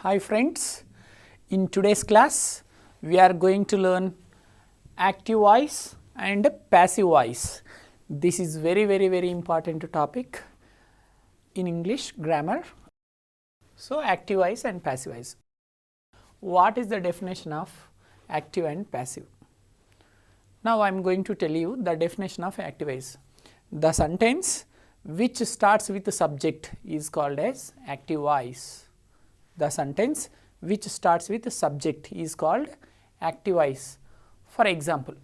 Hi friends, in today's class we are going to learn active voice and passive voice. This is very important topic in English grammar. So active voice and passive voice. What is the definition of active and passive? Now I am going to tell you the definition of active voice. The sentence which starts with the subject is called as active voice. The sentence which starts with the subject is called active voice. For example,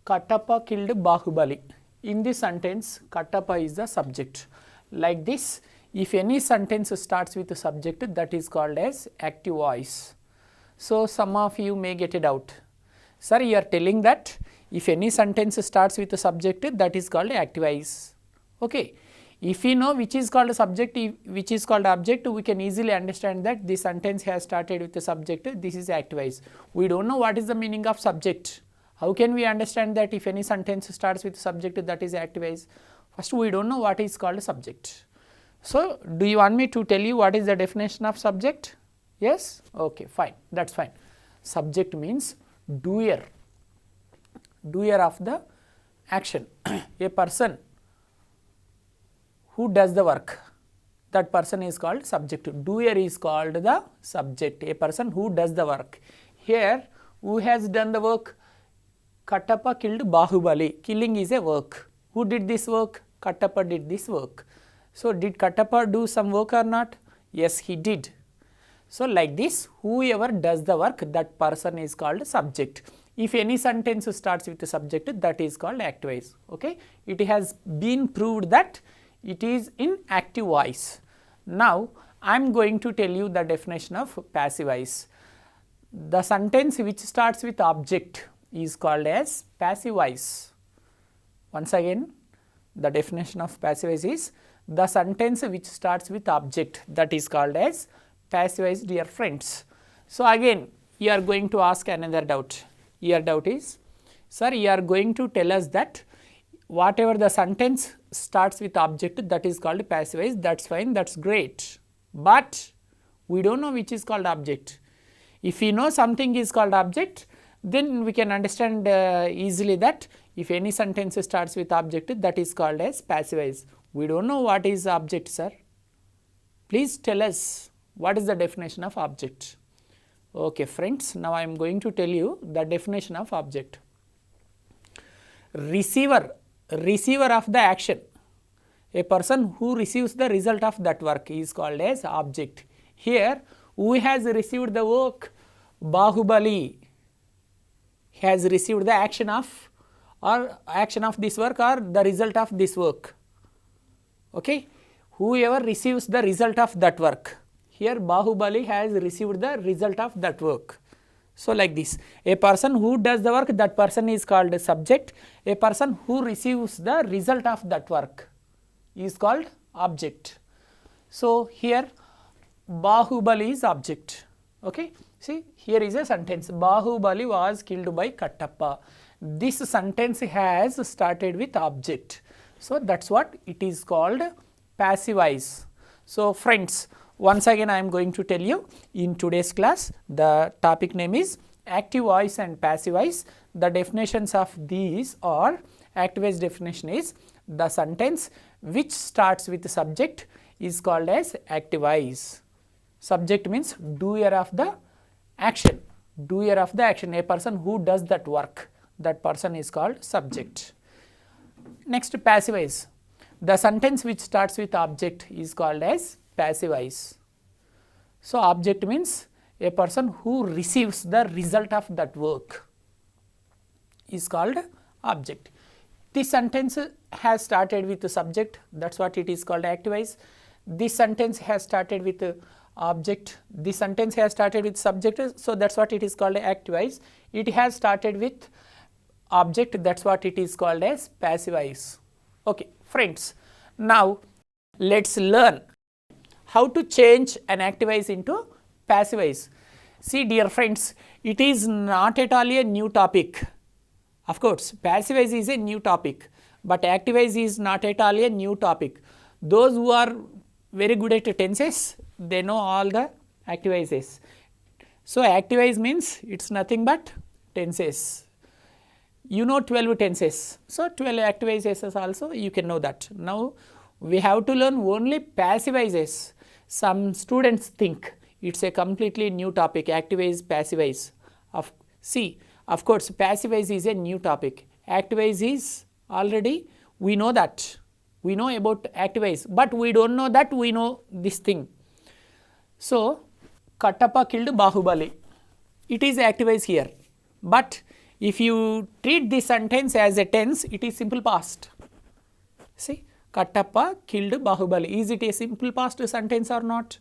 𝗂𝗽𝗃 killed 𝗂𝗶𝗁𝗧. In this sentence, 𝗂𝗃 is the subject. Like this, if any sentence starts with the subject, that is called as active voice. So some of you may get a doubt. Sir, you are telling that if any sentence starts with the subject, that is called active voice. Okay. If we know which is called a subject, which is called object, we can easily understand that this sentence has started with the subject, this is active voice. We don't know what is the meaning of subject. How can we understand that if any sentence starts with subject, that is active voice? First, we don't know what is called a subject. So, do you want me to tell you what is the definition of subject? Yes? Okay, fine. That's fine. Subject means doer. Doer of the action. A person who does the work, that person is called subject. Doer is called the subject, a person who does the work. Here, who has done the work? 𝗂𝗃𝗃 killed 𝗂𝗶𝗁𝗧. Killing is a work. Who did this work? 𝗂𝗃𝗃 did this work. So, did 𝗂𝗃𝗃 do some work or not? Yes, he did. So, like this, whoever does the work, that person is called subject. If any sentence starts with the subject, that is called active voice. Okay? It has been proved that it is in active voice. Now, I am going to tell you the definition of passive voice. The sentence which starts with object is called as passive voice. Once again, the definition of passive voice is the sentence which starts with object, that is called as passive voice, dear friends. So, again you are going to ask another doubt. Your doubt is, sir, you are going to tell us that whatever the sentence starts with object, that is called passive voice. That's fine, that's great. But we don't know which is called object. If we know something is called object, then we can understand easily that if any sentence starts with object, that is called as passive voice. We don't know what is object, sir. Please tell us what is the definition of object. Okay, friends, now I am going to tell you the definition of object. Receiver of the action, a person who receives the result of that work is called as object. Here, who has received the work? 𝗂𝗁𝗧 has received the action of this work or the result of this work. Okay, whoever receives the result of that work. Here, 𝗂𝗁𝗧 has received the result of that work. So, like this, a person who does the work, that person is called a subject. A person who receives the result of that work is called object. So, here 𝗂𝗁𝗧 is object. Okay. See, here is a sentence, 𝗂𝗁𝗧 was killed by 𝗂𝗃𝗃. This sentence has started with object. So, that is what it is called passive voice. So, friends, once again I am going to tell you in today's class, the topic name is active voice and passive voice. The definitions of these are, active voice definition is the sentence which starts with the subject is called as active voice. Subject means doer of the action, a person who does that work, that person is called subject. Next, passive voice. The sentence which starts with object is called as passive voice. So, object means a person who receives the result of that work is called object. This sentence has started with the subject, that is what it is called active voice. This sentence has started with the object, this sentence has started with subject, so that is what it is called active voice. It has started with object, that is what it is called as passive voice. Okay, friends, now let us learn how to change an active voice into passive voice. See, dear friends, it is not at all a new topic. Of course, passive voice is a new topic, but active voice is not at all a new topic. Those who are very good at tenses, they know all the activises. So, activise means it is nothing but tenses. You know 12 tenses. So, 12 activises also you can know that. Now, we have to learn only passivises. Some students think it is a completely new topic, activise, passivize. Of course, passivize is a new topic. Activise is already, we know that. We know about activise, but we do not know that we know this thing. So, Kattappa killed Bahubali. It is activise here, but if you treat this sentence as a tense, it is simple past. See, Kattappa killed Bahubali. Is it a simple past sentence or not?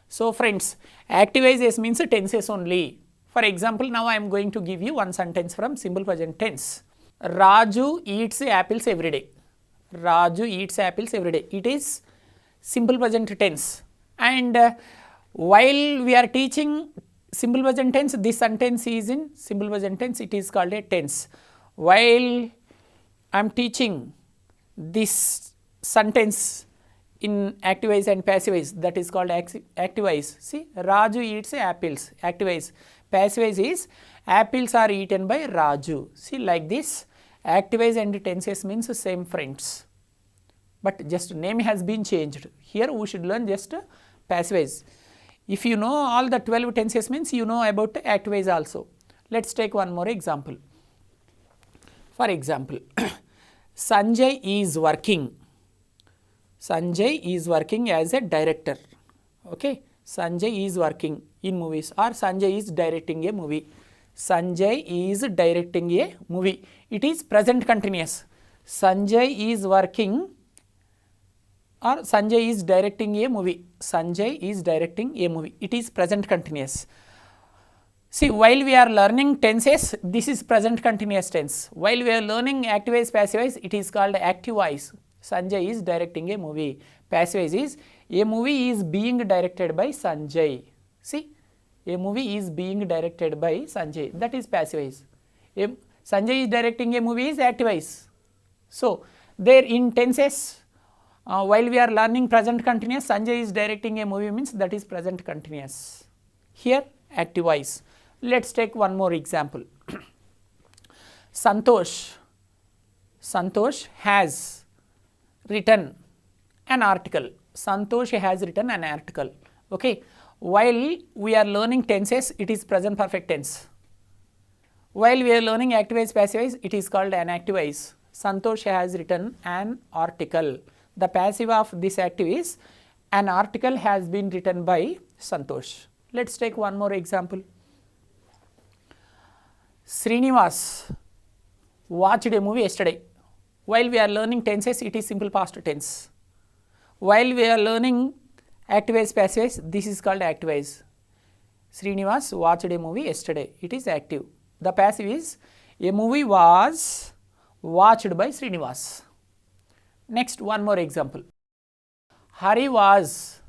So, friends, activises means tenses only. For example, now I am going to give you one sentence from simple present tense. Raju eats apples every day. Raju eats apples every day. It is simple present tense. And while we are teaching simple present tense, this sentence is in simple present tense, it is called a tense. While I am teaching this sentence in activise and passivize, that is called activise. See, Raju eats apples, activise. Passivize is apples are eaten by Raju. See, like this, activise and tenses means same, friends, but just name has been changed. Here we should learn just passivize. If you know all the 12 tenses means you know about activise also. Let us take one more example. For example, Sanjay is working. Sanjay is working as a director. Okay, Sanjay is working in movies, or Sanjay is directing a movie. Sanjay is directing a movie. It is present continuous. Sanjay is working, or Sanjay is directing a movie. Sanjay is directing a movie. It is present continuous. See, while we are learning tenses, this is present continuous tense. While we are learning activise, passivize, it is called activise. Sanjay is directing a movie. Passivize is a movie is being directed by Sanjay. See, a movie is being directed by Sanjay. That is passivize. Sanjay is directing a movie is activise. So, there in tenses, while we are learning present continuous, Sanjay is directing a movie means that is present continuous. Here, activise. Let us take one more example. Santosh has written an article. Santosh has written an article. Okay. While we are learning tenses, it is present perfect tense. While we are learning activise, passivize, it is called an activise. Santosh has written an article. The passive of this active is an article has been written by Santosh. Let us take one more example. Srinivas watched a movie yesterday. While we are learning tenses, it is simple past tense. While we are learning activise, passivize, this is called activise. Srinivas watched a movie yesterday. It is active. The passive is a movie was watched by Srinivas. Next, one more example. Hari was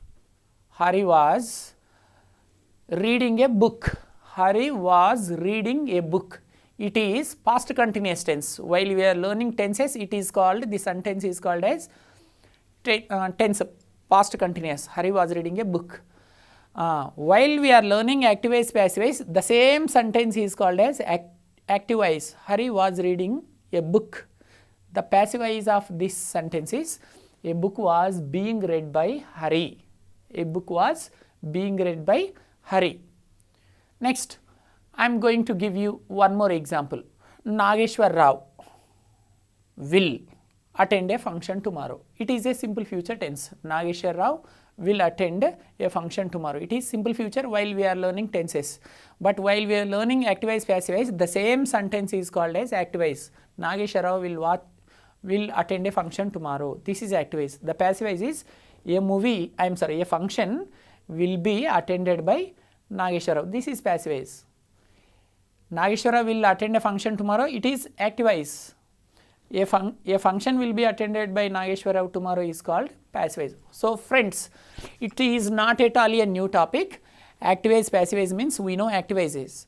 reading a book. Hari was reading a book. It is past continuous tense. While we are learning tenses, it is called, the sentence is called as tense past continuous. Hari was reading a book. While we are learning activise, passivize, the same sentence is called as activise. Hari was reading a book. The passivize of this sentence is a book was being read by Hari. A book was being read by Hari. Next, I am going to give you one more example. Nageshwar Rao will attend a function tomorrow. It is a simple future tense. Nageshwar Rao will attend a function tomorrow. It is simple future while we are learning tenses. But while we are learning activise, passivize, the same sentence is called as activise. Nageshwar Rao will attend a function tomorrow. This is activise. The passivize is a function will be attended by Nageshwar Rao. This is passivize. Nageshwar Rao will attend a function tomorrow. It is activise. A function will be attended by Nageshwar Rao tomorrow is called passivize. So, friends, it is not at all a new topic. Activise, passivize means we know activises.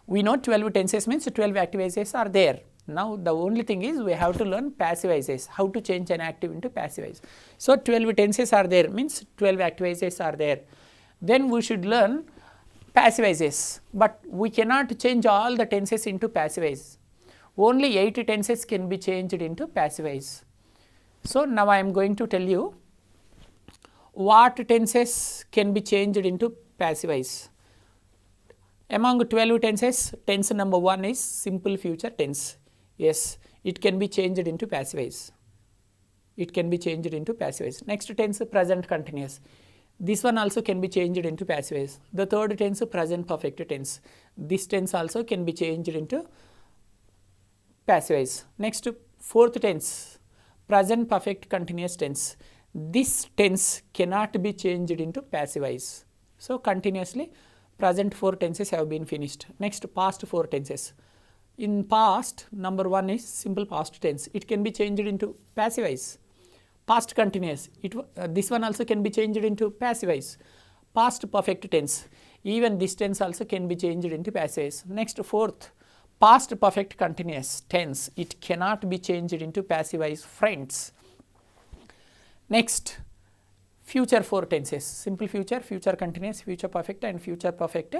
We know 12 tenses means 12 activises are there. Now the only thing is we have to learn passivizers, how to change an active into passivized. So 12 tenses are there, means 12 activizers are there. Then we should learn passivizers, but we cannot change all the tenses into passivized. Only 8 tenses can be changed into passivized. So now I am going to tell you what tenses can be changed into passivized. Among 12 tenses, tense number 1 is simple future tense. Yes, it can be changed into passivized. It can be changed into passivized. Next tense, present continuous. This one also can be changed into passivized. The third tense, present perfect tense. This tense also can be changed into passivized. Next, fourth tense, present perfect continuous tense. This tense cannot be changed into passivized. So continuously present 4 tenses have been finished. Next, past 4 tenses. In past, number 1 is simple past tense. It can be changed into passivized. Past continuous, this one also can be changed into passivized. Past perfect tense, even this tense also can be changed into passivized. Next, fourth, past perfect continuous tense. It cannot be changed into passivized, friends. Next, future 4 tenses. Simple future, future continuous, future perfect and future perfect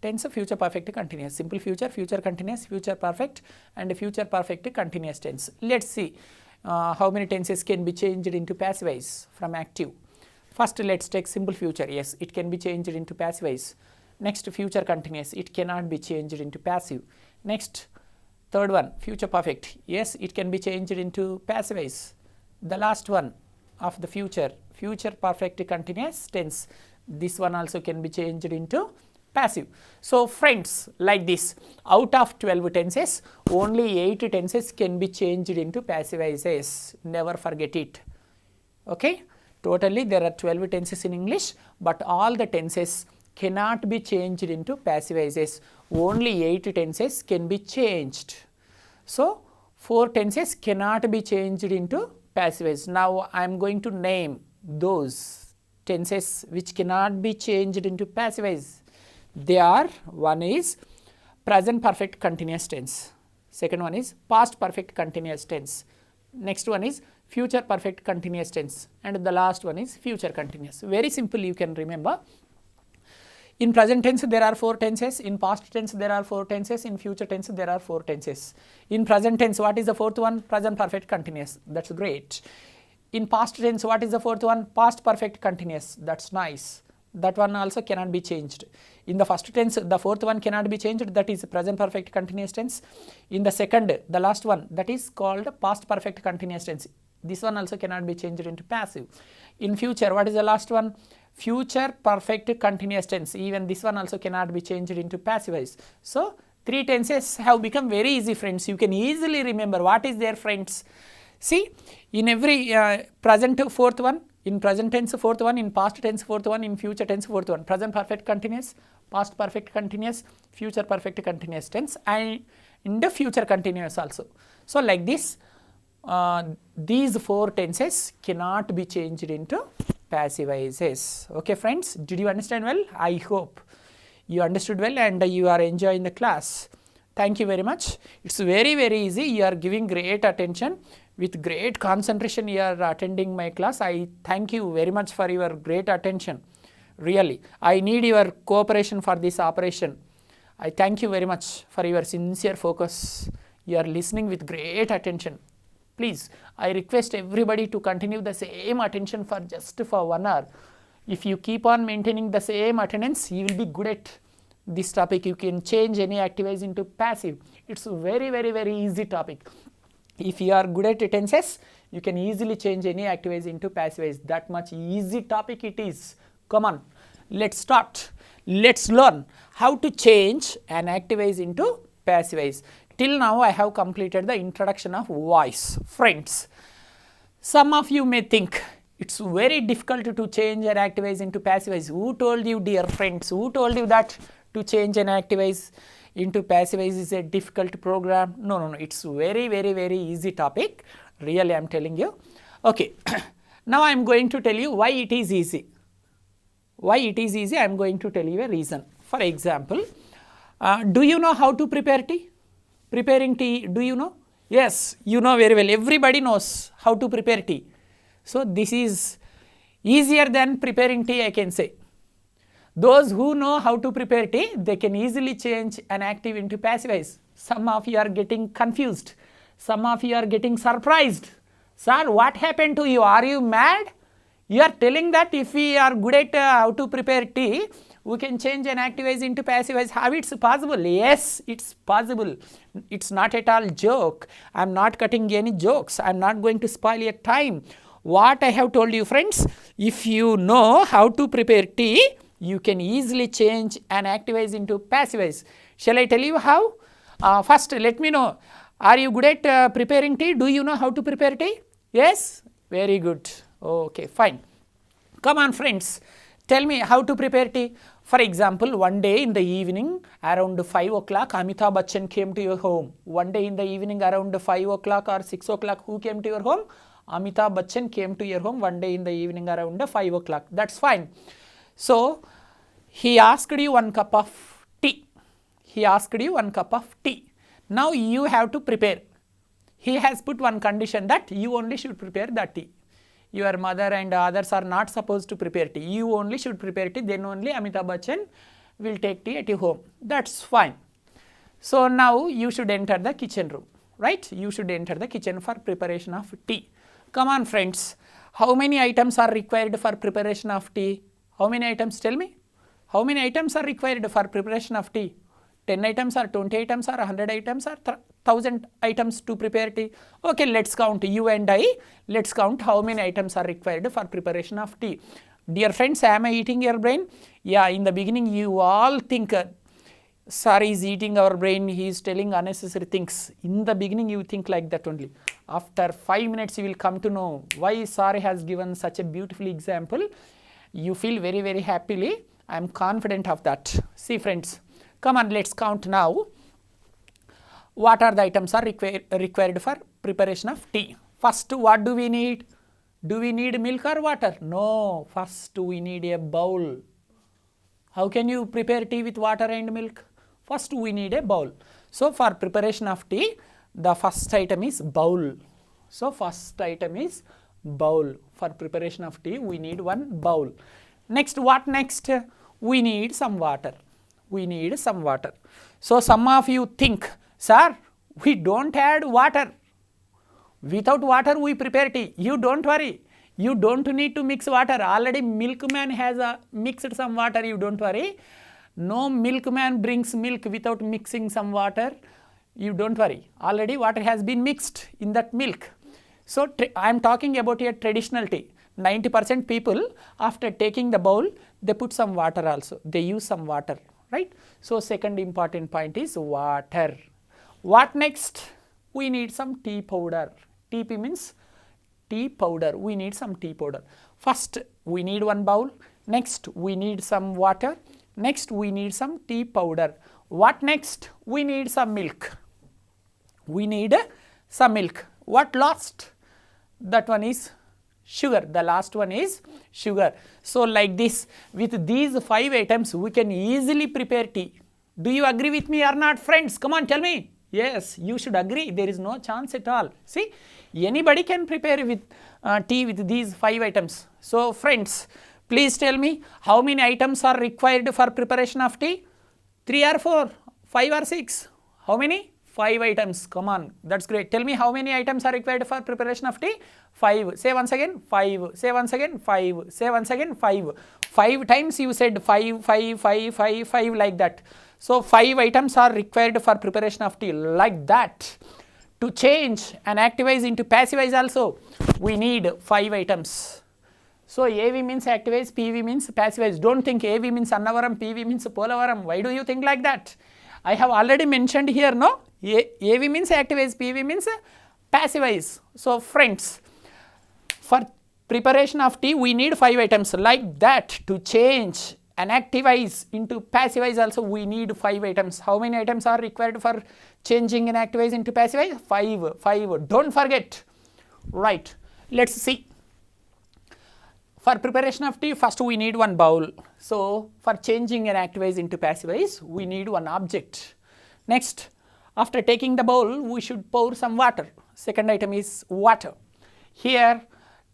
tense, future perfect continuous. Simple future, future continuous, future perfect and future perfect continuous tense. Let us see how many tenses can be changed into passivized from active. First, let us take simple future. Yes, it can be changed into passivized. Next, future continuous. It cannot be changed into passive. Next, third one, future perfect. Yes, it can be changed into passivized. The last one of the future, future perfect continuous tense. This one also can be changed into passive. So friends, like this, out of 12 tenses, only 8 tenses can be changed into passivizers. Never forget it. Okay. Totally there are 12 tenses in English, but all the tenses cannot be changed into passivizers. Only 8 tenses can be changed. So 4 tenses cannot be changed into passivized. Now I am going to name those tenses which cannot be changed into passivized. They are, one is present perfect continuous tense, second one is past perfect continuous tense, next one is future perfect continuous tense, and the last one is future continuous. Very simple, you can remember. In present tense there are 4 tenses, in past tense there are 4 tenses, in future tense there are 4 tenses. In present tense, what is the fourth one? Present perfect continuous. That's great. In past tense, what is the fourth one? Past perfect continuous. That's nice. That one also cannot be changed. In the first tense, the fourth one cannot be changed, that is present perfect continuous tense. In the second, the last one, that is called past perfect continuous tense. This one also cannot be changed into passive. In future, what is the last one? Future perfect continuous tense. Even this one also cannot be changed into passivized. So 3 tenses have become very easy, friends. You can easily remember what is there, friends. See, in every present fourth one, in present tense fourth one, in past tense fourth one, in future tense fourth one. Present perfect continuous, past perfect continuous, future perfect continuous tense, and in the future continuous also. So like this, these 4 tenses cannot be changed into passivizers. Okay friends, did you understand well? I hope you understood well and you are enjoying the class. Thank you very much. It's very easy. You are giving great attention. With great concentration you are attending my class. I thank you very much for your great attention. Really, I need your cooperation for this operation. I thank you very much for your sincere focus. You are listening with great attention. Please, I request everybody to continue the same attention for just for 1 hour. If you keep on maintaining the same attendance, you will be good at this topic. You can change any activities into passive. It's a very easy topic. If you are good at tenses, you can easily change any activities into passivized. That much easy topic it is. Come on, let's start. Let's learn how to change an activized into passivized. Till now I have completed the introduction of voice. Friends, some of you may think it's very difficult to change an activized into passivized. Who told you, dear friends? Who told you that to change an activized into passivized is a difficult program? No, it's very easy topic. Really, I am telling you. Okay, now I am going to tell you why it is easy. Why it is easy, I am going to tell you a reason. For example, do you know how to prepare tea? Preparing tea, do you know? Yes, you know very well. Everybody knows how to prepare tea. So this is easier than preparing tea, I can say. Those who know how to prepare tea, they can easily change an active into passive voice. Some of you are getting confused. Some of you are getting surprised. Sir, what happened to you? Are you mad? You are telling that if we are good at how to prepare tea, we can change an active voice into passive voice. How it's possible? Yes, it's possible. It's not at all joke. I am not cutting any jokes. I am not going to spoil your time. What I have told you, friends, if you know how to prepare tea, you can easily change an active voice into passive voice. Shall I tell you how? First, let me know. Are you good at preparing tea? Do you know how to prepare tea? Yes? Very good. Okay, fine. Come on, friends. Tell me how to prepare tea. For example, one day in the evening around 5 o'clock, Amitabh Bachchan came to your home. One day in the evening around 5 o'clock or 6 o'clock, who came to your home? Amitabh Bachchan came to your home one day in the evening around 5 o'clock. That's fine. So, he asked you one cup of tea. He asked you one cup of tea. Now, you have to prepare. He has put one condition that you only should prepare that tea. Your mother and others are not supposed to prepare tea. You only should prepare tea. Then only Amitabh Bachchan will take tea at your home. That's fine. So, now you should enter the kitchen room. Right? You should enter the kitchen for preparation of tea. Come on, friends. How many items are required for preparation of tea? How many items? Tell me. How many items are required for preparation of tea? 10 items or 20 items or 100 items or 1000 items to prepare tea? Okay, let's count. You and I, let's count how many items are required for preparation of tea. Dear friends, am I eating your brain? Yeah, in the beginning you all think, sir is eating our brain, he is telling unnecessary things. In the beginning you think like that only. After 5 minutes you will come to know why sir has given such a beautiful example. You feel very, very happily. I am confident of that. See, friends, come on, let's count now. What are the items are required for preparation of tea? First, what do we need? Do we need milk or water? No, first we need a bowl. How can you prepare tea with water and milk? First, we need a bowl. So, for preparation of tea, the first item is bowl. So, first item is bowl. For preparation of tea, we need one bowl. Next, what next? We need some water. We need some water. So, some of you think, sir, we don't add water. Without water, we prepare tea. You don't worry. You don't need to mix water. Already milkman has mixed some water. You don't worry. No milkman brings milk without mixing some water. You don't worry. Already water has been mixed in that milk. So, I am talking about a traditional tea. 90% people, after taking the bowl, they put some water also. They use some water, right? So, second important point is water. What next? We need some tea powder. TP means tea powder. We need some tea powder. First, we need one bowl. Next, we need some water. Next, we need some tea powder. What next? We need some milk. We need some milk. What last? That one is sugar. The last one is sugar. So, like this, with these 5 items, we can easily prepare tea. Do you agree with me or not, friends? Come on, tell me. Yes, you should agree. There is no chance at all. See, anybody can prepare with tea with these 5 items. So, friends, please tell me how many items are required for preparation of tea? 3 or 4, 5 or 6? How many? 5 items. Come on, that's great. Tell me how many items are required for preparation of tea? 5. Say once again, 5. Say once again, 5. Say once again, 5. 5 times you said 5, 5, 5, 5, 5 like that. So, 5 items are required for preparation of tea like that. To change and activize into passivize also, we need 5 items. So, AV means activize, PV means passivize. Don't think AV means Annavaram, PV means Polavaram. Why do you think like that? I have already mentioned here, no? AV means activize, PV means passivize. So, friends, for preparation of tea, we need 5 items like that. To change and activize into passivize also, we need 5 items. How many items are required for changing and activize into passivize? 5. 5. Don't forget. Right. Let's see. For preparation of tea, first we need one bowl. So, for changing and activize into passivize, we need one object. Next, After taking the bowl, we should pour some water. Second item is water. Here,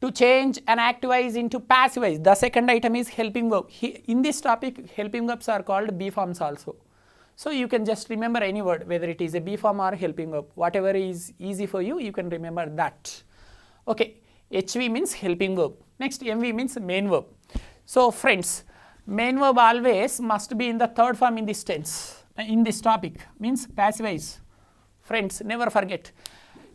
to change an active voice into passive voice, the second item is helping verb. In this topic, helping verbs are called B forms also. So you can just remember any word, whether it is a B form or helping verb. Whatever is easy for you, you can remember that. Okay, HV means helping verb. Next, MV means main verb. So friends, main verb always must be in the third form in this tense. In this topic means passive voice. Friends, never forget.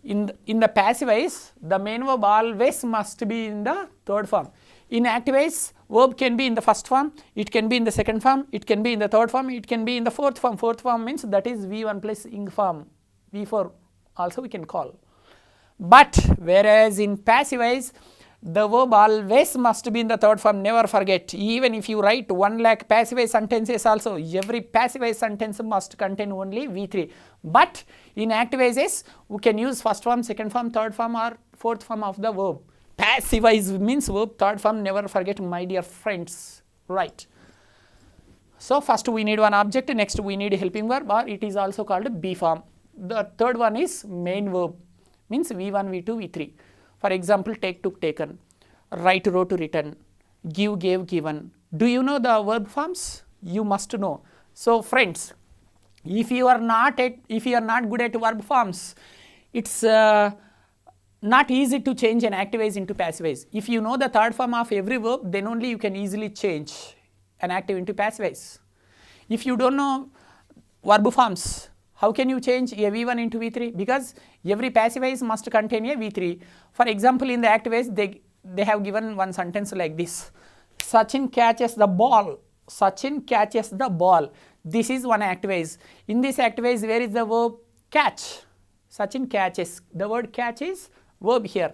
In the passive voice, the main verb always must be in the third form. In active voice, verb can be in the first form, it can be in the second form, it can be in the third form, it can be in the fourth form. Fourth form means that is V1 plus ing form, V4 also we can call. But whereas in passive voice, the verb always must be in the third form, never forget. Even if you write 1 lakh passive voice sentences also, every passive voice sentence must contain only V3. But in active voices, we can use first form, second form, third form or fourth form of the verb. Passive voice means verb third form, never forget my dear friends, right. So first we need one object, next we need helping verb, or it is also called B form. The third one is main verb, means V1, V2, V3. For example, take, took, taken, write, wrote, written, give, gave, given. Do you know the verb forms? You must know. So friends, if you are not good at verb forms, it's not easy to change an active voice into passive voice. If you know the third form of every verb, then only you can easily change an active into passive voice. If you don't know verb forms, how can you change a V1 into V3? Because every passive voice must contain a V3. For example, in the active voice, they have given one sentence like this. Sachin catches the ball. Sachin catches the ball. This is one active voice. In this active voice, where is the verb catch? Sachin catches. The word catch is verb here.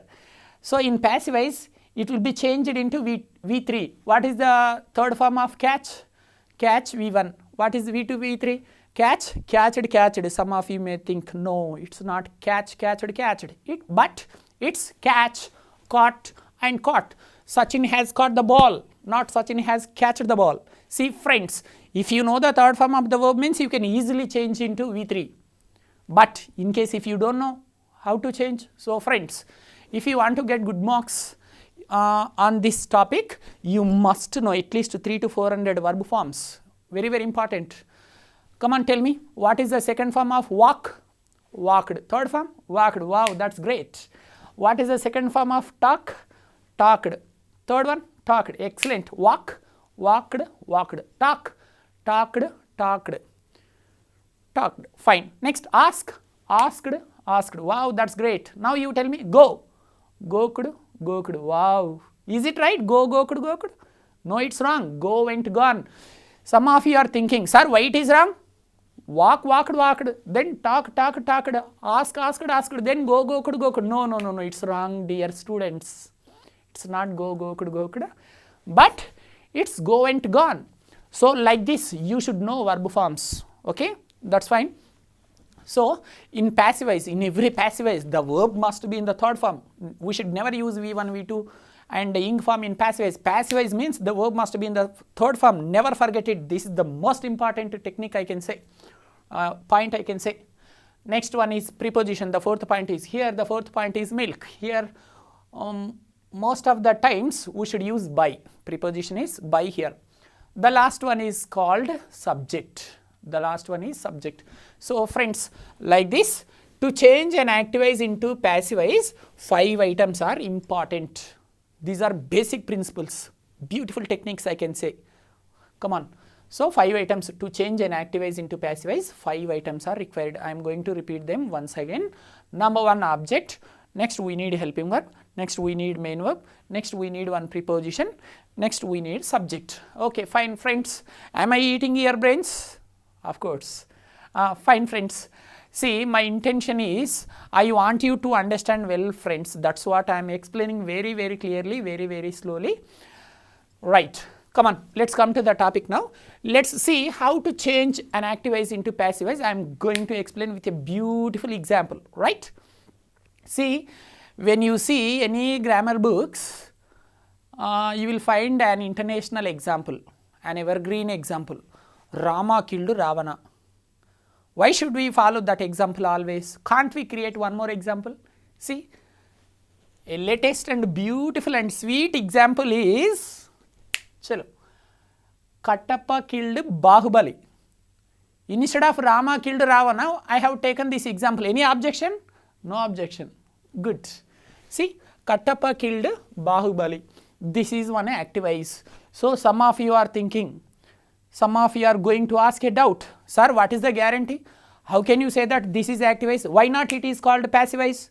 So in passive voice, it will be changed into V3. What is the third form of catch? Catch V1. What is V2, V3? Catch, catched, catched. Some of you may think, no, it's not catch, catched, catched. But it's catch, caught and caught. Sachin has caught the ball, not Sachin has catched the ball. See friends, if you know the third form of the verb means you can easily change into V3. But in case if you don't know how to change, so friends, if you want to get good marks on this topic, you must know at least 300 to 400 verb forms. Very, very important. Come on, tell me, what is the second form of walk? Walked. Third form? Walked. Wow, that's great. What is the second form of talk? Talked. Third one? Talked. Excellent. Walk, walked, walked. Talk, talked, talked. Talked. Fine. Next, ask, asked, asked. Wow, that's great. Now you tell me, go. Goked, goked. Wow. Is it right? Go, goked, goked? No, it's wrong. Go, went, gone. Some of you are thinking, sir, why it is wrong? Walk, walked, walked, then talk, talk, talked, ask, asked, asked, then go, goked, goked. No, no, no, no, it's wrong, dear students. It's not go, goked, goked, but it's go, went, gone. So like this, you should know verb forms. Okay, that's fine. So in passive voice, in every passive voice, the verb must be in the third form. We should never use V1, V2 and the ing form in passive voice. Passive voice means the verb must be in the third form. Never forget it. This is the most important technique I can say. Point I can say. Next one is preposition. The fourth point is here. The fourth point is milk. Here most of the times we should use by. Preposition is by here. The last one is called subject. The last one is subject. So friends, like this, to change an active voice into passive voice, 5 items are important. These are basic principles, beautiful techniques I can say. Come on. So 5 items to change an active voice into passive voice, 5 items are required. I am going to repeat them once again. Number 1, object. Next we need helping verb. Next we need main verb. Next we need one preposition. Next we need subject. Okay, fine friends. Am I eating your brains? Of course. Fine friends. See, my intention is I want you to understand well friends. That's what I am explaining very, very clearly, very, very slowly. Right. Come on, let's come to the topic now. Let's see how to change an active voice into passive voice. I am going to explain with a beautiful example, right? See, when you see any grammar books, you will find an international example, an evergreen example. Rama killed Ravana. Why should we follow that example always? Can't we create one more example? See, a latest and beautiful and sweet example is, chalo, Kattappa killed 𝗵𝗁𝗺. Instead of Rama killed Ravana, I have taken this example. Any objection? No objection. Good. See, Kattappa killed 𝗵𝗁𝗺. This is one active-wise. So some of you are thinking, some of you are going to ask a doubt. Sir, what is the guarantee? How can you say that this is active-wise? Why not it is called passive-wise?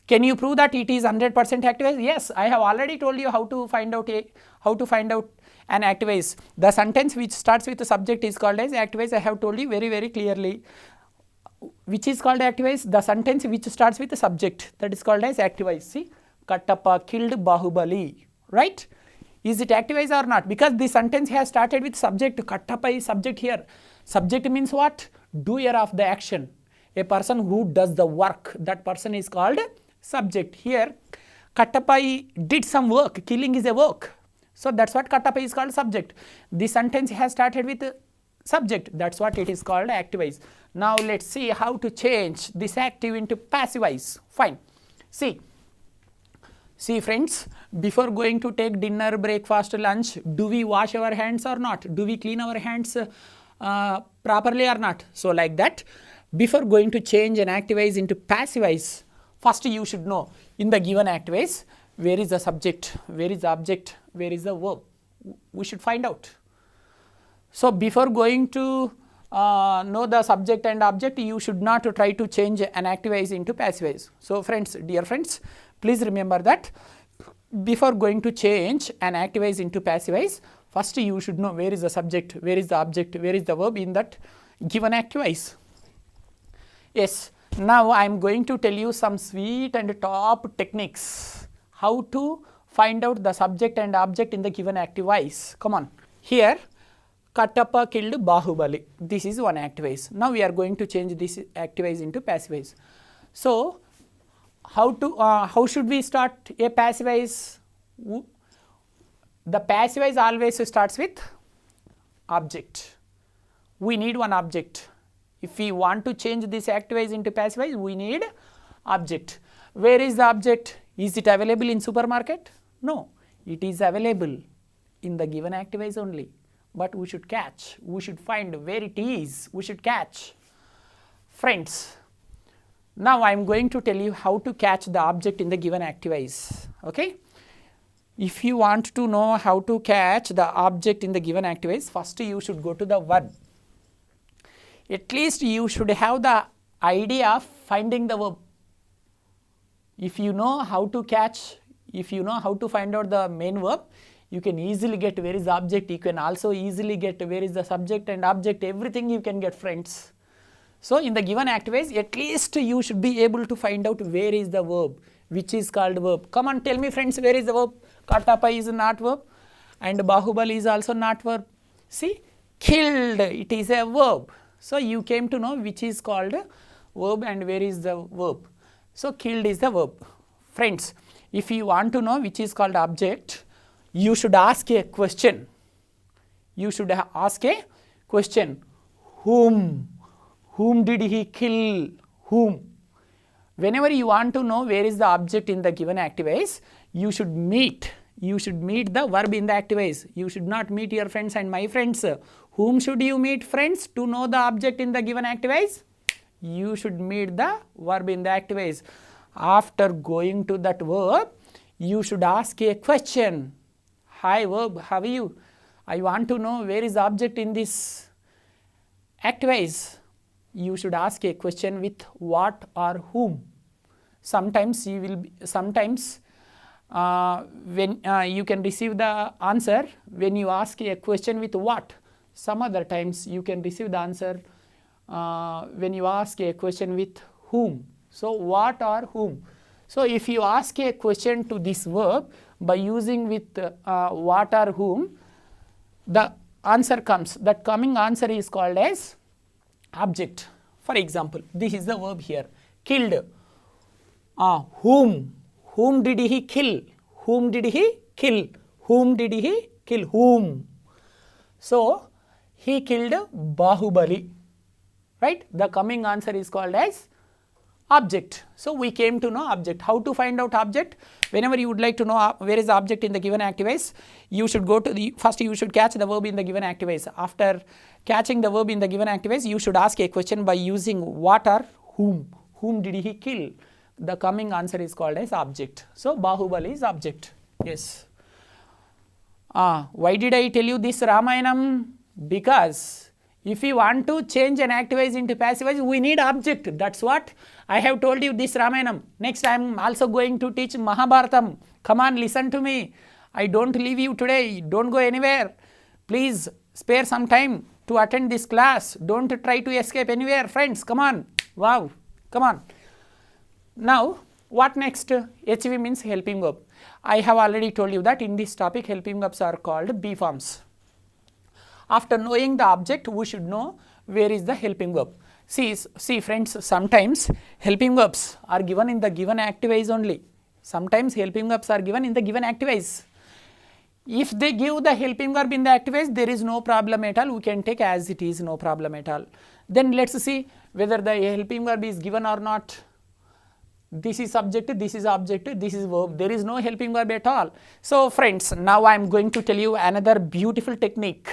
Can you prove that it is 100% active-wise? Yes, I have already told you how to find out an active-wise. The sentence which starts with the subject is called as active-wise. I have told you very, very clearly. Which is called active-wise? The sentence which starts with the subject, that is called as active-wise. See, Kattappa killed 𝗵𝗁𝗺, right? Is it active-wise or not? Because this sentence has started with subject. Kattappa is subject here. Subject means what? Doer of the action. A person who does the work. That person is called subject. Here, Kattappa did some work. Killing is a work. So that's what Kattappa is called subject. This sentence has started with subject. That's what it is called active-wise. Now let's see how to change this active into passive-wise. Fine. See friends, before going to take dinner, breakfast, lunch, do we wash our hands or not? Do we clean our hands properly or not? So like that, before going to change an active-wise into passive-wise, first you should know in the given active-wise, where is the subject, where is the object, where is the verb? We should find out. So before going to know the subject and object, you should not try to change an active-wise into passive-wise. So friends, dear friends, please remember that before going to change an active-wise into passive-wise, first you should know where is the subject, where is the object, where is the verb in that given active-wise. Yes, now I am going to tell you some sweet and top techniques how to find out the subject and object in the given active-wise. Come on. Here, Kattappa killed 𝗵𝗁𝗺. This is one active-wise. Now we are going to change this active-wise into passive-wise. So how should we start a passive-wise? The passive-wise always starts with object. We need one object. If we want to change this active-wise into passive-wise, we need object. Where is the object? Is it available in supermarket? No, it is available in the given active-wise only. But we should catch, we should find where it is, we should catch. Friends, now I am going to tell you how to catch the object in the given active-wise. Okay? If you want to know how to catch the object in the given active-wise, first you should go to the verb. At least you should have the idea of finding the verb. If you know how to catch, if you know how to find out the main verb, you can easily get where is the object. You can also easily get where is the subject and object. Everything you can get, friends. So in the given active-wise, at least you should be able to find out where is the verb, which is called verb. Come on, tell me friends, where is the verb? Kattappa is not verb and 𝗵𝗁𝗺 is also not verb. See, killed, it is a verb. So you came to know which is called verb and where is the verb. So killed is the verb. Friends, if you want to know which is called object, you should ask a question. You should ask a question. Whom? Whom did he kill? Whom? Whenever you want to know where is the object in the given active-wise, you should meet the verb in the active-wise. You should not meet your friends and my friends. Whom should you meet, friends, to know the object in the given active-wise? You should meet the verb in the active-wise. After going to that verb, you should ask a question. Hi verb, how are you? I want to know where is the object in this active-wise. You should ask a question with what or whom. Sometimes you will be, when you can receive the answer when you ask a question with what. Some other times you can receive the answer when you ask a question with whom. So what or whom. So if you ask a question to this verb by using with what or whom, the answer comes. That coming answer is called as object. For example, this is the verb here, killed. Whom? Whom did he kill? Whom did he kill? Whom did he kill? Whom? So he killed 𝗵𝗁𝗺. right? The coming answer is called as object. So we came to know object. How to find out object? Whenever you would like to know where is the object in the given active voice, you should go to the, first you should catch the verb in the given active voice. After catching the verb in the given active voice, you should ask a question by using what or whom. Whom did he kill? The coming answer is called as object. So 𝗏𝗁𝗺 is object. Yes. Why did I tell you this Ramayanam? Because if we want to change an active voice into passive voice, we need object. That's what I have told you this Ramayanam. Next I am also going to teach Mahabharatam. Come on, listen to me. I don't leave you today. Don't go anywhere. Please spare some time to attend this class. Don't try to escape anywhere, friends. Come on. Wow. Come on. Now, what next? HV means helping verb. I have already told you that in this topic helping verbs are called B forms. After knowing the object, we should know where is the helping verb. See friends, sometimes helping verbs are given in the given active voice only. Sometimes helping verbs are given in the given active voice. If they give the helping verb in the active voice, there is no problem at all. We can take as it is, no problem at all. Then let's see whether the helping verb is given or not. This is subject, this is object, this is verb. There is no helping verb at all. So friends, now I am going to tell you another beautiful technique.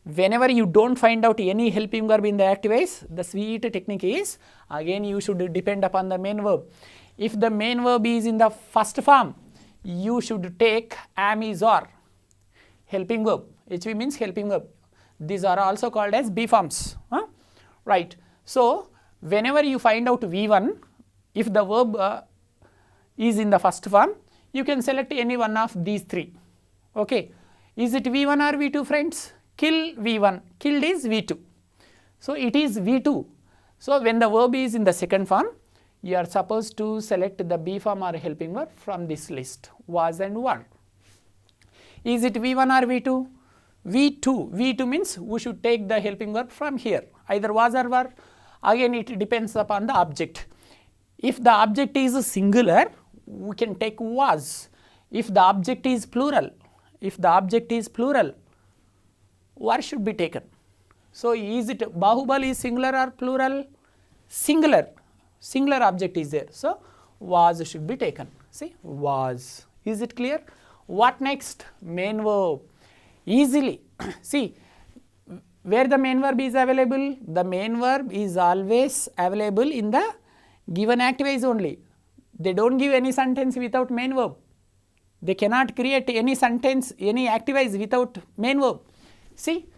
Whenever you don't find out any helping verb in the active voice, the sweet technique is, again you should depend upon the main verb. If the main verb is in the first form, you should take am, is, or, helping verb. HV means helping verb. These are also called as B forms. Right. So whenever you find out V1, if the verb is in the first form, you can select any one of these three. Okay. Is it V1 or V2, friends? Kill V1, killed is V2. So it is V2. So when the verb is in the second form, you are supposed to select the B form or helping verb from this list, was and were. Is it V1 or V2? V2. V2 means we should take the helping verb from here, either was or were. Again it depends upon the object. If the object is singular, we can take was. If the object is plural, were should be taken. So is it 𝗏𝗁𝗺 is singular or plural? Singular. Singular object is there. So was should be taken. See, was. Is it clear? What next? Main verb. Easily. See, where the main verb is available? The main verb is always available in the given active voice only. They don't give any sentence without main verb. They cannot create any sentence, any active voice without main verb. See,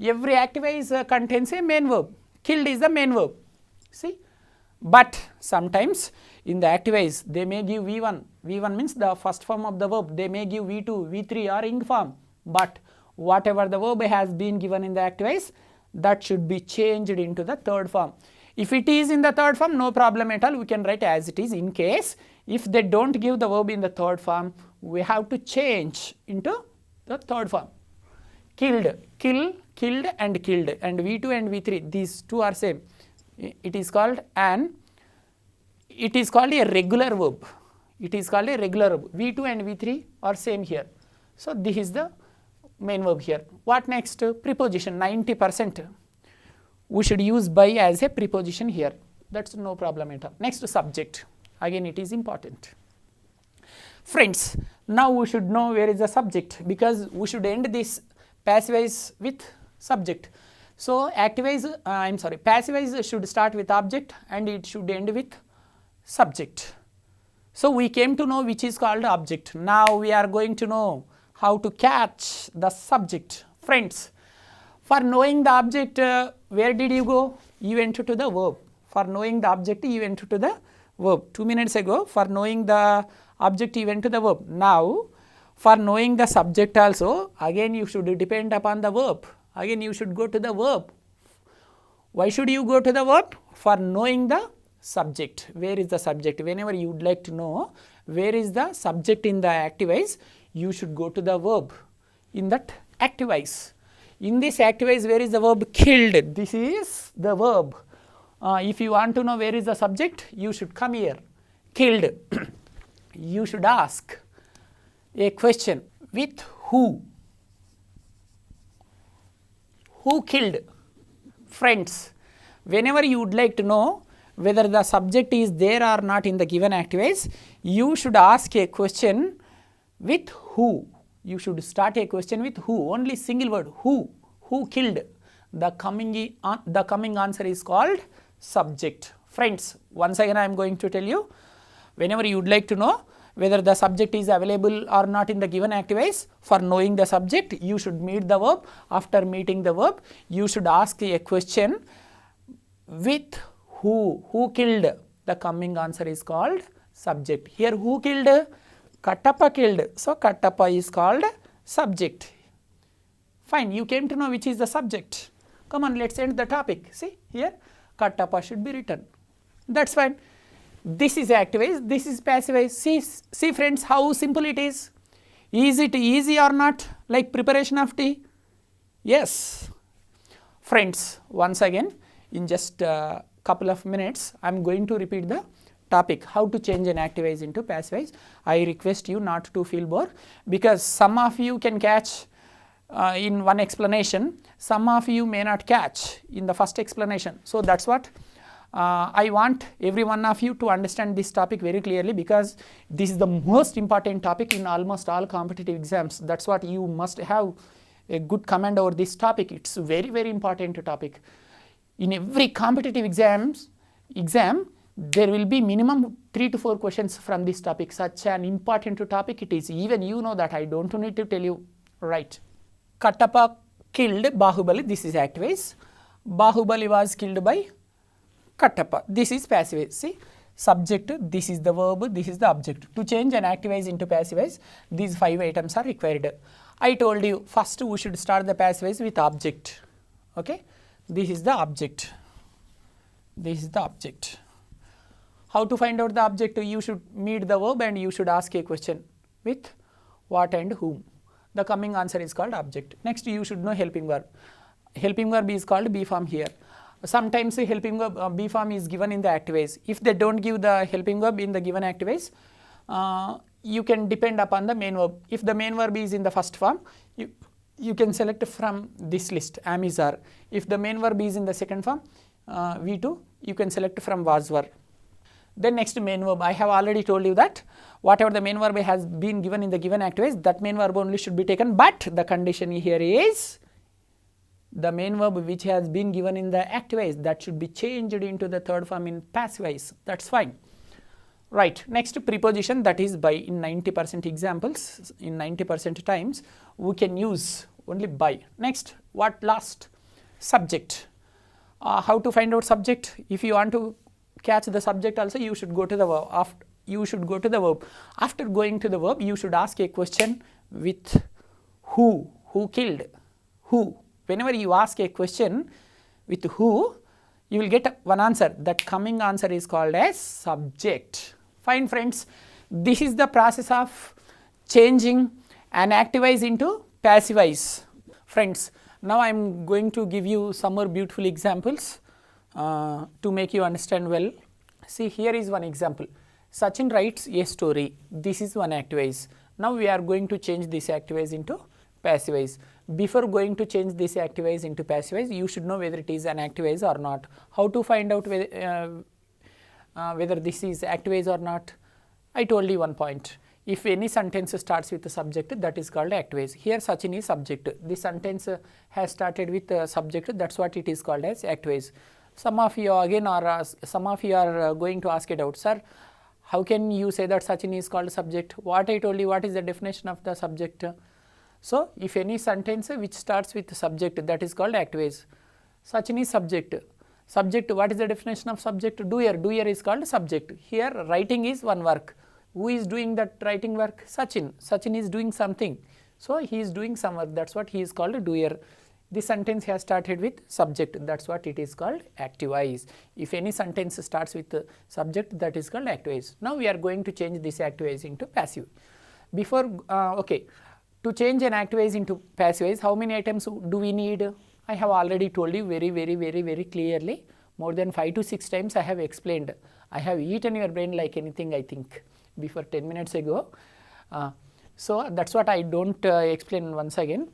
every active voice contains a main verb. Killed is the main verb. See, but sometimes in the active voice they may give V1. V1 means the first form of the verb. They may give V2, V3 or ing form. But whatever the verb has been given in the active voice, that should be changed into the third form. If it is in the third form, no problem at all. We can write as it is. In case if they don't give the verb in the third form, we have to change into the third form. Killed, kill, killed and killed, and V2 and V3, these two are same. It is called a regular verb. It is called a regular verb. V2 and V3 are same here. So this is the main verb here. What next? Preposition. 90%. We should use by as a preposition here. That's no problem at all. Next, subject. Again, it is important. Friends, now we should know where is the subject, because we should end this passive voice with subject. So passive voice should start with object and it should end with subject. So we came to know which is called object. Now we are going to know how to catch the subject. Friends, for knowing the object, where did you go? You went to the verb. For knowing the object, you went to the verb. 2 minutes ago, for knowing the object, you went to the verb. Now, for knowing the subject also, again you should depend upon the verb. Again you should go to the verb. Why should you go to the verb? For knowing the subject. Where is the subject? Whenever you would like to know where is the subject in the active voice, you should go to the verb in that active voice. In this active voice, where is the verb? Killed. This is the verb. If you want to know where is the subject, you should come here. Killed. You should ask a question. With who? Who killed? Friends, whenever you would like to know whether the subject is there or not in the given activities, you should ask a question with who. You should start a question with who, only single word, who killed. The coming answer is called subject. Friends, once again I am going to tell you, whenever you would like to know whether the subject is available or not in the given activities, for knowing the subject, you should meet the verb. After meeting the verb, you should ask a question with who killed. The coming answer is called subject. Here who killed? 𝗃𝗃 killed. So 𝗃𝗃 is called subject. Fine, you came to know which is the subject. Come on, let's end the topic. See here, 𝗃𝗃 should be written. That's fine. This is active, this is passive. See friends, how simple it is. Is it easy or not, like preparation of tea? Yes. Friends, once again, in just a couple of minutes, I am going to repeat the topic, how to change an active voice into passive voice. I request you not to feel bored, because some of you can catch in one explanation, some of you may not catch in the first explanation. So that's what I want every one of you to understand this topic very clearly, because this is the most important topic in almost all competitive exams. That's what you must have a good command over this topic. It's a very, very important topic. In every competitive exam, there will be minimum 3 to 4 questions from this topic. Such an important topic it is. Even you know that, I don't need to tell you, right? 𝗃𝗃 killed 𝗂𝗶𝗁. This is active voice. 𝗂𝗶𝗁 was killed by 𝗃𝗃. This is passive voice. See, subject, this is the verb, this is the object. To change an active voice into passive voice, these 5 items are required. I told you first we should start the passive voice with object. Okay, this is the object. This is the object. How to find out the object? You should meet the verb and you should ask a question with what and whom. The coming answer is called object. Next, you should know helping verb. Helping verb is called B form here. Sometimes the helping verb B form is given in the active voice. If they don't give the helping verb in the given active voice, you can depend upon the main verb. If the main verb is in the first form, you can select from this list, am, is, are. If the main verb is in the second form, V2, you can select from was, were. Then next, main verb. I have already told you that whatever the main verb has been given in the given active voice, that main verb only should be taken, but the condition here is the main verb which has been given in the active voice, that should be changed into the third form in passive voice. That's fine. Right. Next, preposition, that is by. In 90% examples, in 90% times, we can use only by. Next, what last? Subject. How to find out subject? If you want to catch the subject also, you should go to the verb. You should go to the verb. After going to the verb, you should ask a question with who killed, who. Whenever you ask a question with who, you will get one answer. That coming answer is called as subject. Fine friends, this is the process of changing an active voice into passive voice. Friends, now I am going to give you some more beautiful examples to make you understand well. See, here is one example. Sachin writes a story. This is one active voice. Now we are going to change this active voice into passive voice. Before going to change this active voice into passive voice, you should know whether it is an active voice or not. How to find out whether this is active voice or not? I told you one point. If any sentence starts with the subject, that is called active voice. Here Sachin is subject. This sentence has started with the subject, that's what it is called as active voice. Some of you again are going to ask it out, sir, how can you say that Sachin is called subject? What I told you, what is the definition of the subject? So, if any sentence which starts with subject, that is called active voice. Sachin is subject. Subject, what is the definition of subject? Doer. Doer is called subject. Here writing is one work. Who is doing that writing work? Sachin. Sachin is doing something. So, he is doing some work. That's what he is called a doer. This sentence has started with subject. That's what it is called active voice. If any sentence starts with the subject, that is called active voice. Now, we are going to change this active voice into passive. Before, okay. To change an active voice into passive voice, how many items do we need? I have already told you very clearly. More than 5 to 6 times I have explained. I have eaten your brain like anything, I think, before 10 minutes ago. So that's what I don't explain once again.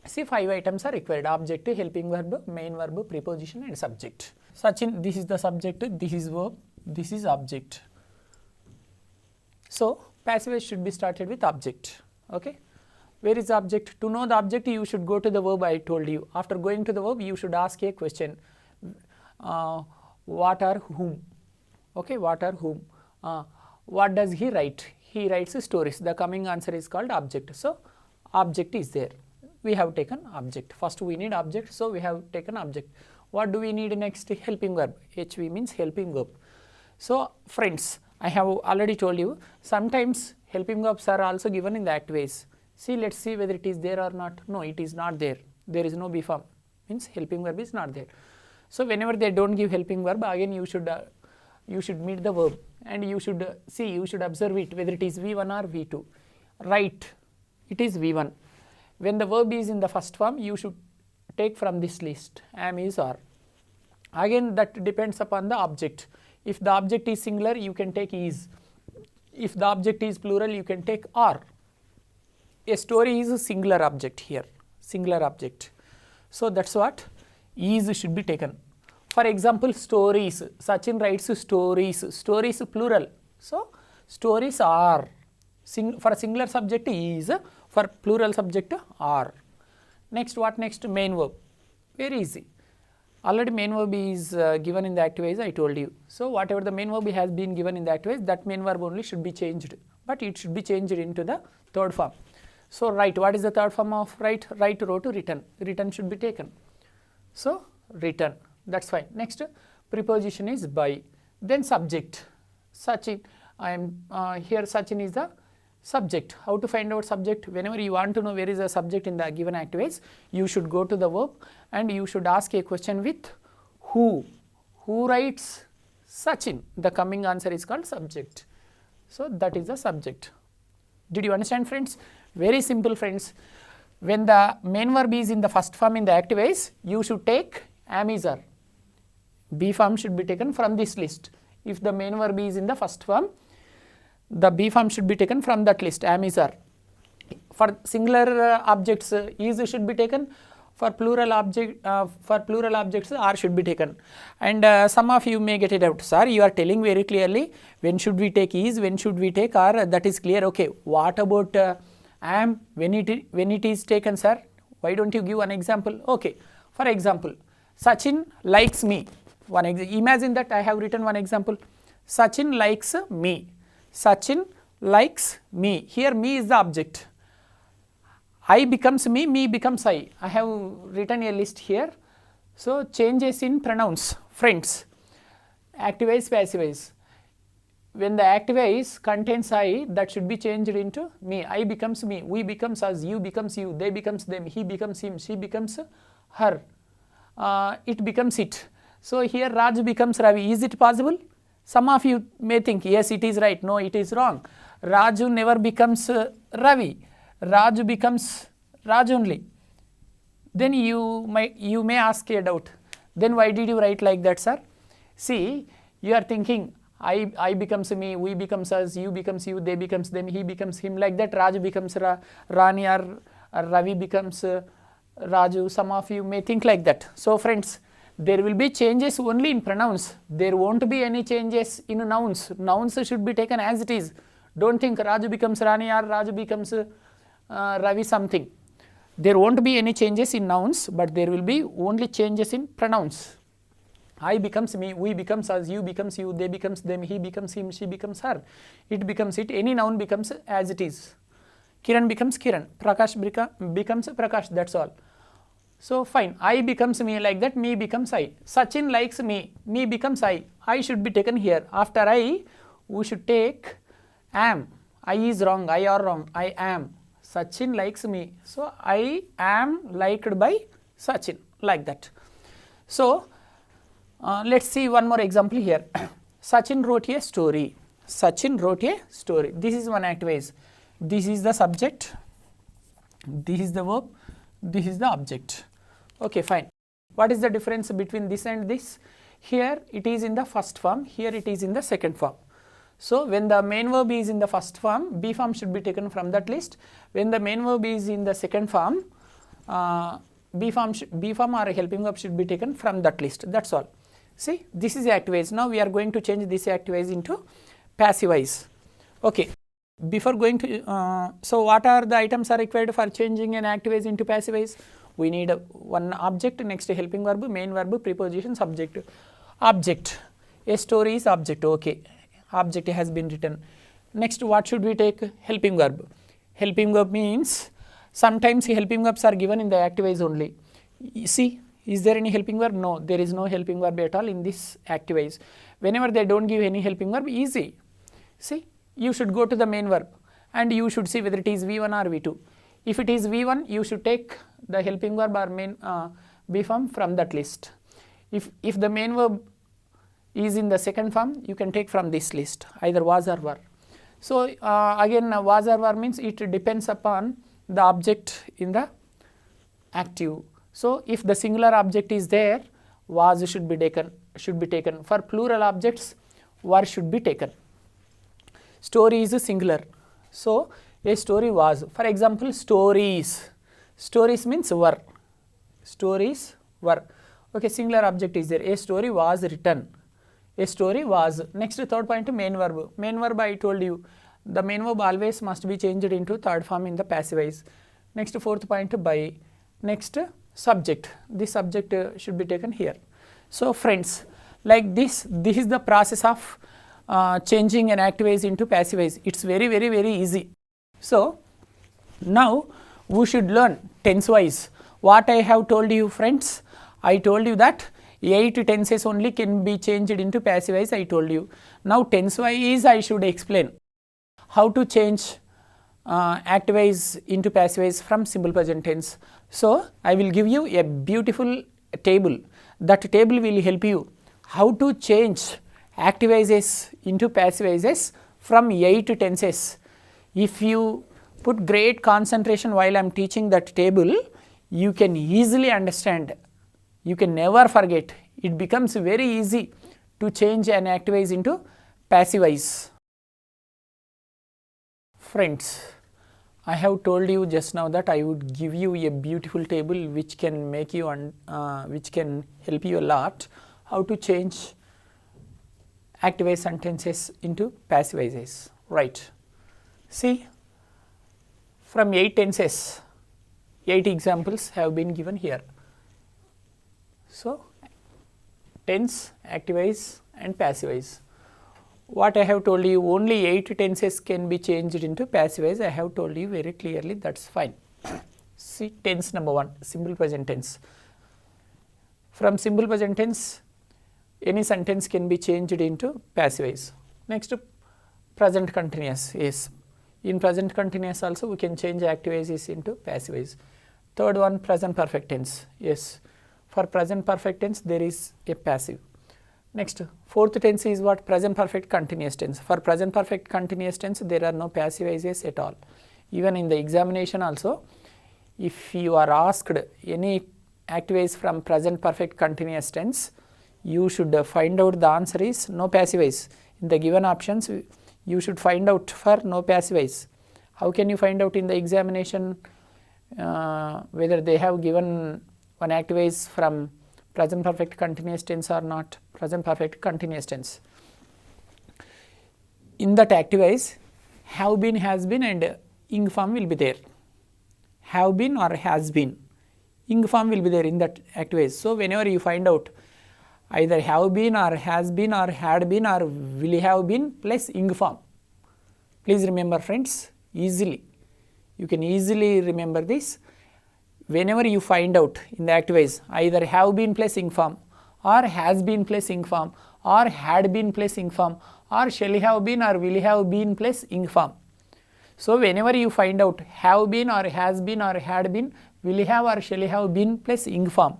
See, 5 items are required: object, helping verb, main verb, preposition and subject. Sachin, this is the subject, this is verb, this is object. So, passive voice should be started with object. Okay. Where is the object? To know the object, you should go to the verb I told you. After going to the verb, you should ask a question. What or whom? Okay, what or whom? What does he write? He writes stories. The coming answer is called object. So, object is there. We have taken object. First we need object, so we have taken object. What do we need next? Helping verb. HV means helping verb. So, friends, I have already told you, sometimes helping verbs are also given in the active voice. See, let us see whether it is there or not. No, it is not there. There is no B form, means helping verb is not there. So, whenever they do not give helping verb, again you should meet the verb and you should see, you should observe it whether it is V1 or V2. Right, it is V1. When the verb is in the first form, you should take from this list am, is, are. Again, that depends upon the object. If the object is singular, you can take is. If the object is plural, you can take are. A story is a singular object here, singular object. So, that is what is should be taken. For example, stories. Sachin writes stories. Stories plural. So, stories are. For singular subject is, for plural subject are. Next, what next? Main verb. Very easy. Already main verb is given in the active voice, I told you. So, whatever the main verb has been given in the active voice, that main verb only should be changed. But it should be changed into the third form. So, write. What is the third form of write? Write, wrote, written. Written should be taken. So, written. That is fine. Next, preposition is by. Then subject. Sachin. I am here. Sachin is the subject. How to find out subject? Whenever you want to know where is the subject in the given active voice, you should go to the verb and you should ask a question with who. Who writes? Sachin. The coming answer is called subject. So, that is the subject. Did you understand, friends? Very simple, friends. When the main verb is in the first form in the active voice, you should take am, is, are. B form should be taken from this list. If the main verb is in the first form, the B form should be taken from that list, am, is, are. For singular objects, is should be taken. For plural objects, are should be taken. And some of you may get it out, sir, you are telling very clearly when should we take is, when should we take are, that is clear. Okay, what about am, when it is taken, sir? Why don't you give an example? Okay, for example, Sachin likes me. Imagine that I have written one example. Sachin likes me. Sachin likes me. Here me is the object. I becomes me becomes I. I have written a list here. So, changes in pronouns, friends. Active voice, passive voice. When the active voice contains I, that should be changed into me. I becomes me, we becomes us, you becomes you, they becomes them, he becomes him, she becomes her, it becomes it. So, here Raj becomes Ravi. Is it possible? Some of you may think, yes, it is right. No, it is wrong. Raju never becomes Ravi. Raju becomes Raj only. Then you may ask a doubt. Then why did you write like that, sir? See, you are thinking, I becomes me, we becomes us, you becomes you, they becomes them, he becomes him. Like that, Raju becomes Rani or Ravi becomes Raju. Some of you may think like that. So, friends, there will be changes only in pronouns. There won't be any changes in nouns. Nouns should be taken as it is. Don't think Raju becomes Rani or Raju becomes Ravi something. There won't be any changes in nouns, but there will be only changes in pronouns. I becomes me, we becomes us, you becomes you, they becomes them, he becomes him, she becomes her, it becomes it. Any noun becomes as it is. Kiran becomes Kiran, Prakash becomes Prakash, that's all. So, fine, I becomes me, like that, me becomes I. Sachin likes me becomes I should be taken here. After I, we should take am. I is wrong, I are wrong, I am. Sachin likes me. So, I am liked by Sachin, like that. So, let's see one more example here. Sachin wrote a story. Sachin wrote a story. This is one active voice. This is the subject. This is the verb. This is the object. Okay, fine. What is the difference between this and this? Here it is in the first form. Here it is in the second form. So, when the main verb is in the first form, B form should be taken from that list. When the main verb is in the second form, B form or helping verb should be taken from that list. That's all. See, this is active voice. Now we are going to change this active voice into passive voice. Okay. Before going to, so what are the items are required for changing an active voice into passive voice? We need one object, next helping verb, main verb, preposition, subject. Object. A story is object. Okay. Object has been written. Next, what should we take? Helping verb. Helping verb means sometimes helping verbs are given in the active voice only. See, is there any helping verb? No, there is no helping verb at all in this active voice. Whenever they don't give any helping verb, easy. See, you should go to the main verb and you should see whether it is V1 or V2. If it is V1, you should take the helping verb or main B form from that list. If the main verb is in the second form, you can take from this list, either was or were. So again, was or were means it depends upon the object in the active. So if the singular object is there, was should be taken. For plural objects, were should be taken. Story is a singular. So a story was. For example, stories. Stories means were. Stories were. Okay, singular object is there. A story was written. A story was. Next, third point, main verb. Main verb, I told you, the main verb always must be changed into third form in the passive voice. Next, fourth point, by. Next, subject. This subject should be taken here. So friends, like this is the process of changing an active voice into passive voice. It's very easy. So now we should learn tense wise. What I have told you, friends, I told you that 8 tenses only can be changed into passive voice. I told you. Now tense wise I should explain how to change active voice into passive voice from simple present tense. So I will give you a beautiful table. That table will help you how to change active voices into passive voices from 8 tenses. If you put great concentration while I am teaching that table, you can easily understand. You can never forget. It becomes very easy to change an active voice into passive voice. Friends, I have told you just now that I would give you a beautiful table which can make you which can help you a lot how to change active voice sentences into passive voices. Right. See, from 8 tenses, 8 examples have been given here. So tense, active voice and passive voice. What I have told you, only 8 tenses can be changed into passive voice. I have told you very clearly, that's fine. See, tense number 1, simple present tense. From simple present tense, any sentence can be changed into passive voice. Next, present continuous. Yes, in present continuous also we can change active voices into passive voice. Third one, present perfect tense. Yes, for present perfect tense there is a passive. Next, fourth tense is what? Present perfect continuous tense. For present perfect continuous tense, there are no passive voices at all. Even in the examination also, if you are asked any active voice from present perfect continuous tense, you should find out the answer is no passive voice. In the given options, you should find out for no passive voice. How can you find out in the examination whether they have given one active voice from present perfect continuous tense or not? Present perfect continuous tense. In that active voice, have been, has been and ing form will be there. Have been or has been. Ing form will be there in that active voice. So whenever you find out either have been or has been or had been or will have been plus ing form. Please remember, friends, easily. You can easily remember this. Whenever you find out in the active voice either have been plus ing form or has been plus ing form or had been plus ing form or shall have been or will have been plus ing form. So whenever you find out have been or has been or had been, will have or shall have been plus ing form,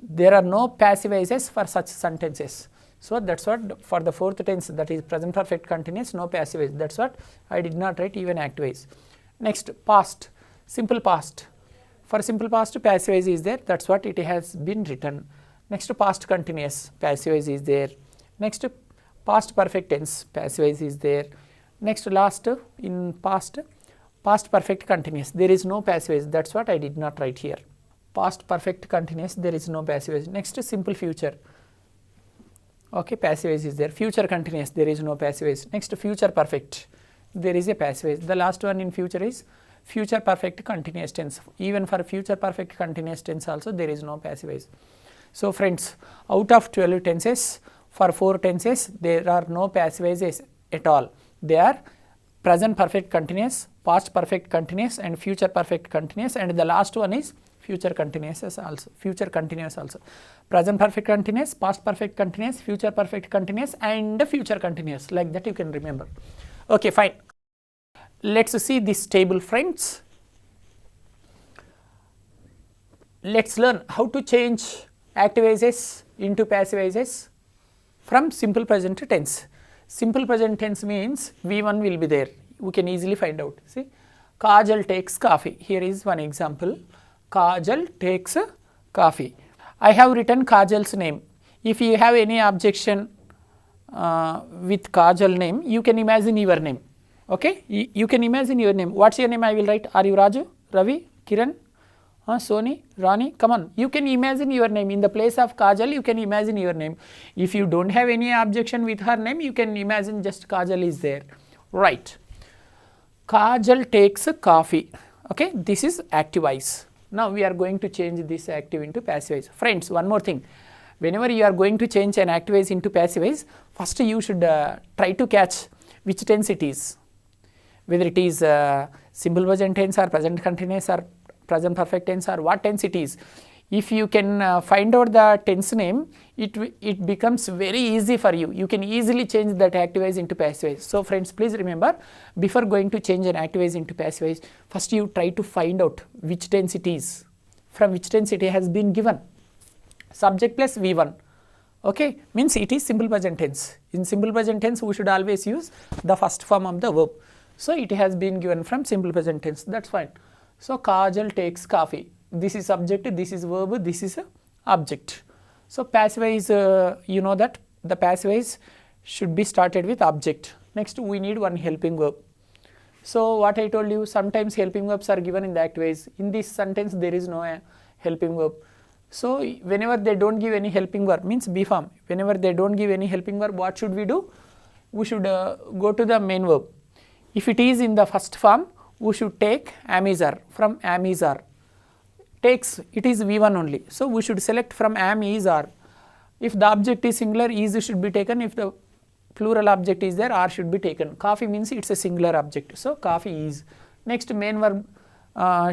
there are no passive voices for such sentences. So that's what for the fourth tense, that is present perfect continuous, no passive voice. That's what I did not write even active voice. Next, past, simple past. For simple past, passive voice is there. That's what it has been written. Next, past continuous, passive voice is there. Next, past perfect tense, passive voice is there. Next, last in past past perfect continuous, there is no passive voice, that is what I did not write here. Past perfect continuous, there is no passive voice. Next, simple future. Okay, passive voice is there. Future continuous, there is no passive voice. Next, future perfect, there is a passive voice. The last one in future is future perfect continuous tense. Even for future perfect continuous tense also there is no passive voice. So friends, out of 12 tenses, for 4 tenses there are no passive voices at all. They are present perfect continuous, past perfect continuous and future perfect continuous, and the last one is future continuous also. Future continuous also. Present perfect continuous, past perfect continuous, future perfect continuous and future continuous, like that you can remember. Okay, fine. Let us see this table, friends. Let us learn how to change active voices into passive voices from simple present tense. Simple present tense means V1 will be there. We can easily find out. See, Kajal takes coffee. Here is one example. Kajal takes coffee. I have written Kajal's name. If you have any objection with Kajal name, you can imagine your name. Okay, you can imagine your name. What's your name? I will write. Are you Raju, Ravi, Kiran, Soni, Rani? Come on, you can imagine your name. In the place of Kajal, you can imagine your name. If you don't have any objection with her name, you can imagine just Kajal is there. Right. Kajal takes coffee. Okay, this is active voice. Now we are going to change this active into passive voice. Friends, one more thing. Whenever you are going to change an active voice into passive voice, first you should try to catch which tense it is. Whether it is simple present tense or present continuous or present perfect tense or what tense it is. If you can find out the tense name, it becomes very easy for you. You can easily change that active voice into passive voice. So friends, please remember, before going to change an active voice into passive voice, first you try to find out which tense it is, from which tense it has been given. Subject plus V1. Okay, means it is simple present tense. In simple present tense, we should always use the first form of the verb. So it has been given from simple present tense, that's fine. So Kajal takes coffee. This is subject, this is verb, this is object. So passive voice, you know that the passive voice should be started with object. Next we need one helping verb. So what I told you, sometimes helping verbs are given in the active voice. In this sentence there is no helping verb. So whenever they don't give any helping verb, means B form, whenever they don't give any helping verb, what should we do? We should go to the main verb. If it is in the first form, we should take am-is-are, from am-is-are. Takes, it is V1 only. So we should select from am-is-are. If the object is singular, is should be taken. If the plural object is there, are should be taken. Coffee means it's a singular object. So coffee is. Next main verb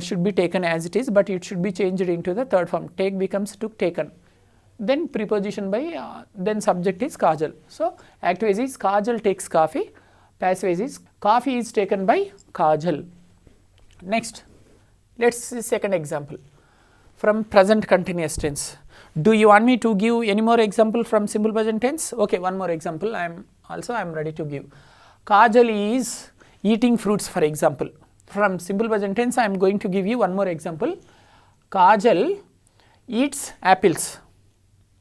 should be taken as it is, but it should be changed into the third form. Take becomes took, taken. Then preposition by, then subject is Kajal. So active voice is Kajal takes coffee. Passive voice is coffee is taken by Kajal. Next, let's see second example from present continuous tense. Do you want me to give any more example from simple present tense? Okay, one more example I am ready to give. Kajal is eating fruits, for example. From simple present tense I am going to give you one more example. Kajal eats apples.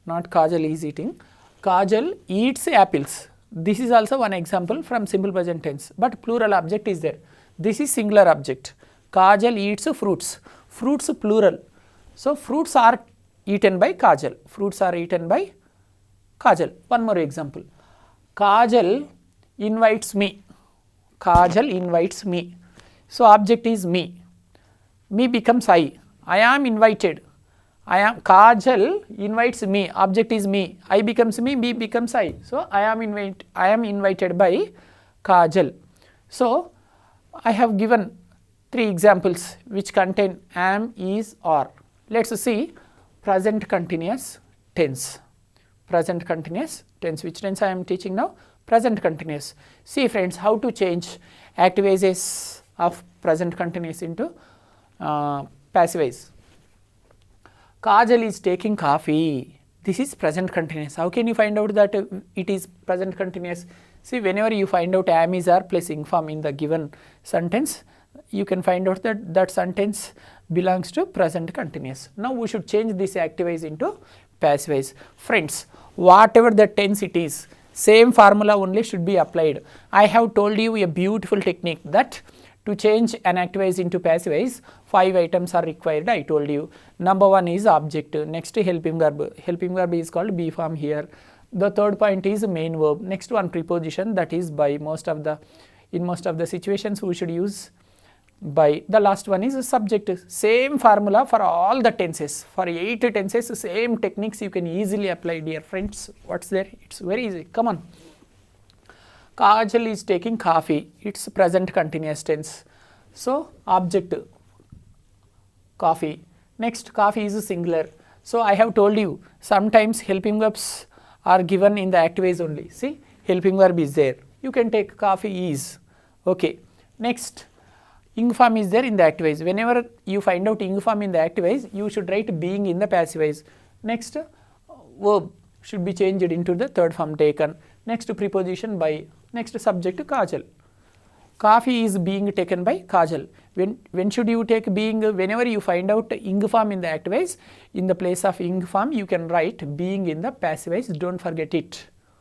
Not Kajal is eating. Kajal eats apples. This is also one example from simple present tense, but plural object is there. This is singular object. Kajal eats fruits. Fruits plural. So fruits are eaten by Kajal. Fruits are eaten by Kajal. One more example. Kajal invites me. Kajal invites me. So object is me. Me becomes I. I am invited. Kajal invites me. Object is me. I becomes me. Me becomes I. So I am invited by Kajal. So I have given 3 examples which contain am, is, are. Let's see present continuous tense. Present continuous tense. Which tense I am teaching now? Present continuous. See friends, how to change active voices of present continuous into passive voice. Kajal is taking coffee. This is present continuous. How can you find out that it is present continuous? See, whenever you find out am, is, are plus ing form in the given sentence, you can find out that that sentence belongs to present continuous. Now we should change this active voice into passive voice. Friends, whatever the tense it is, same formula only should be applied. I have told you a beautiful technique that To change an active voice into passive voice, 5 items are required, I told you. Number 1 is object, next helping verb. Helping verb is called be form here. The third point is main verb. Next one preposition, that is by. In most of the situations we should use by. The last one is subject. Same formula for all the tenses. For 8 tenses, same techniques you can easily apply, dear friends. What's there? It's very easy. Come on. Kajal is taking coffee. It's present continuous tense. So object coffee. Next, coffee is singular. So I have told you sometimes helping verbs are given in the active voice only. See, helping verb is there. You can take coffee is. Okay. Next, ing form is there in the active voice. Whenever you find out ing form in the active voice, you should write being in the passive voice. Next, verb should be changed into the third form taken. Next, preposition by. Next, subject Kajal. Coffee is being taken by Kajal. When should you take being? Whenever you find out ing form in the active voice, in the place of ing form you can write being in the passive voice. Don't forget it.